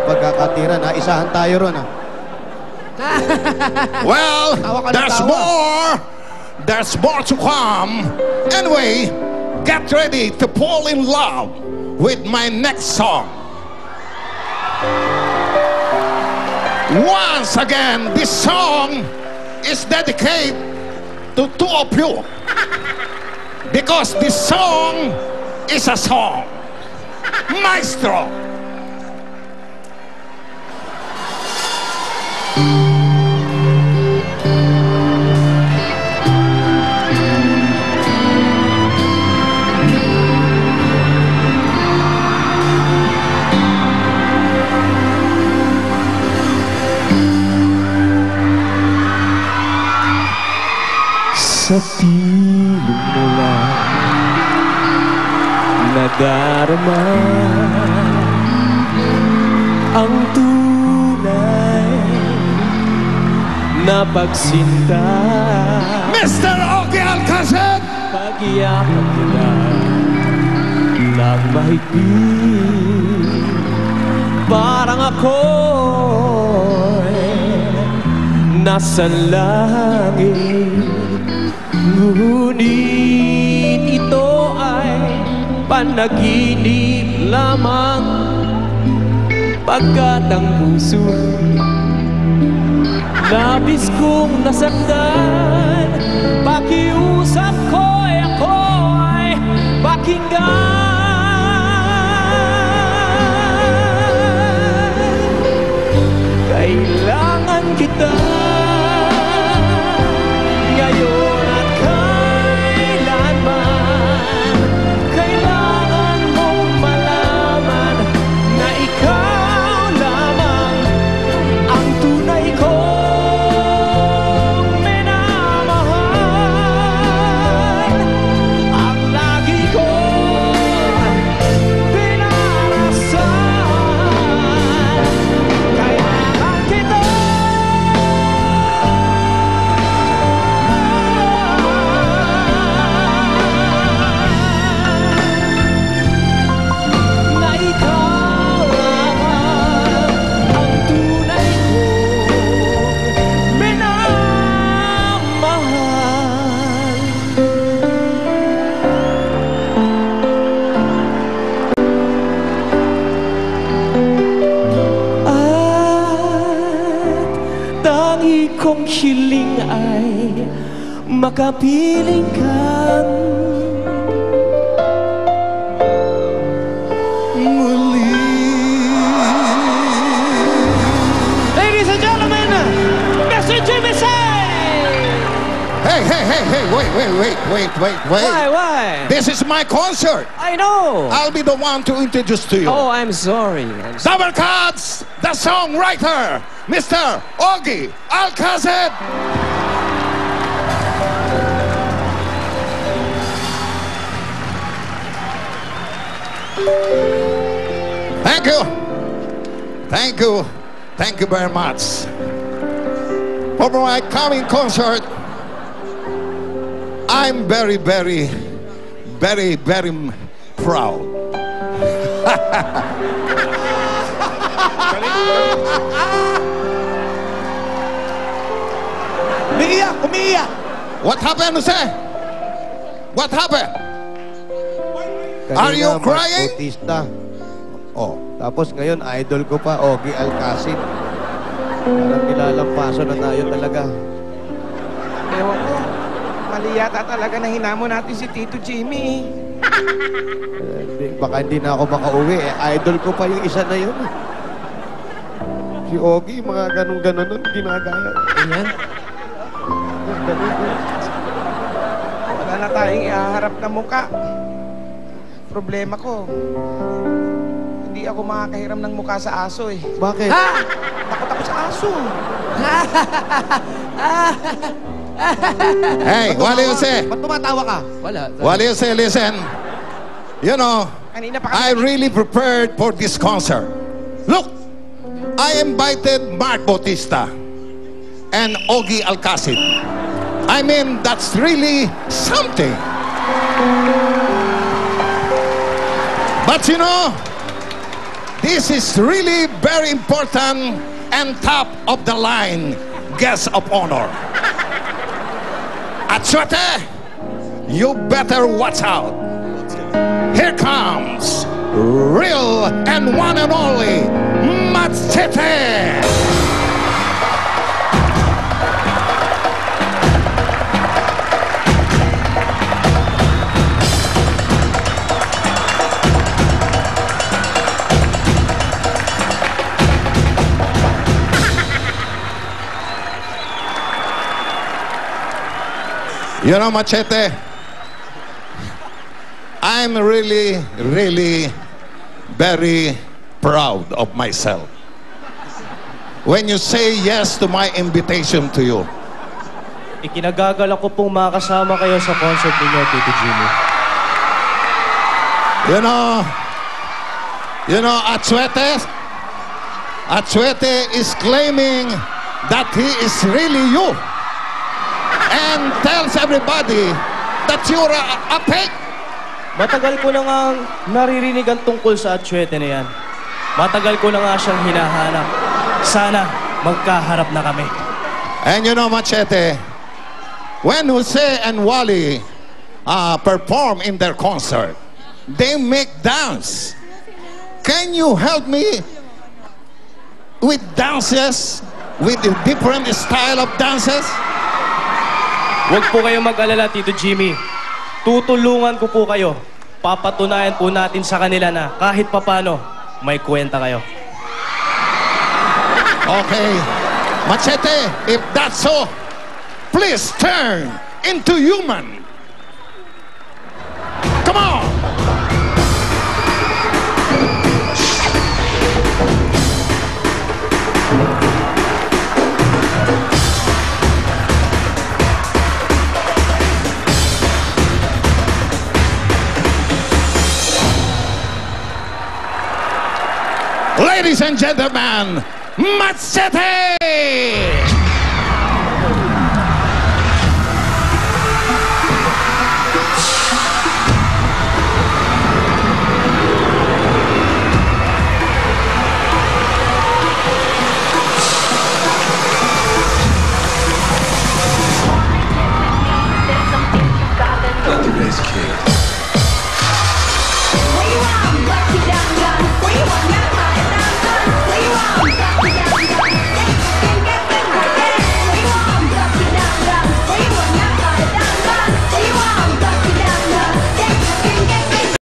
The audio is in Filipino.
pagkakatira. Naisahan tayo ron, ha? Well, there's more to come. Anyway, get ready to fall in love with my next song. Once again, this song is dedicated to two of you. Because this song is a song. Maestro. Sa piling mo lang nadarama ang tunay na pagsinta. Mr. Ogie Alcacid! Pag-iyakap kita ng mahigpit, parang ako'y nasa langit. Ngunit ito ay panaginip lamang, pagkat ang puso labis kong nasaktan. Pakiusap ko'y ako ay pakinggan. Kailangan kita ngayon. Kong hiling ay makapiling kang muli. Ladies and gentlemen, Mr. Jimmy Say! Hey, wait. Why? This is my concert. I know. I'll be the one to introduce to you. Oh, I'm sorry. Double Cuts, the songwriter, Mr. Ogie Alcacid. Thank you very much for my coming concert. I'm very proud. Umiiyak! What happened, Jose? What happened? Are you crying? Bautista. Oh, tapos ngayon idol ko pa, Ogie Alcacid. Parang nilalampaso na tayo talaga. Ewan ko, mali yata talaga na hinamon natin si Tito Jimmy. Baka hindi na ako makauwi. Idol ko pa yung isa na yun. Si Ogie, mga ganun-ganon nun, ginagaya. Ayan. Wala na tayong ihaharap na muka. Problema ko, hindi ako makakahiram ng muka sa aso eh. Bakit? Takot ako sa aso. Hey, Wally Jose. Ba't tumatawa ka? Wala. Wally Jose, listen. You know, I really prepared for this concert. Look, I invited Mark Bautista and Ogie Alcacid. I mean, that's really something. But you know, this is really very important and top of the line guest of honor. Atsuete, you better watch out. Here comes real and one and only Machete. You know, Machete, I'm really, really very proud of myself. When you say yes to my invitation to you. Ikinagagalak ko pong makasama kayo sa concert ninyo, Tito Jimmy. You know, Atsuete is claiming that he is really you. And tells everybody that you're a fake. Matagal ko na nga naririnig ang tungkol sa Atsuete na yan. Matagal ko na nga siyang hinahanap. Sana magkaharap na kami. And you know, Machete, when Jose and Wally perform in their concert, they make dance. Can you help me with dances, with the different style of dances? Huwag po kayong mag-alala, Tito Jimmy. Tutulungan ko po kayo. Papatunayan po natin sa kanila na kahit papano, may kwenta kayo. Okay. Machete, if that's so, please turn into human. Come on. Ladies and gentlemen, Machete!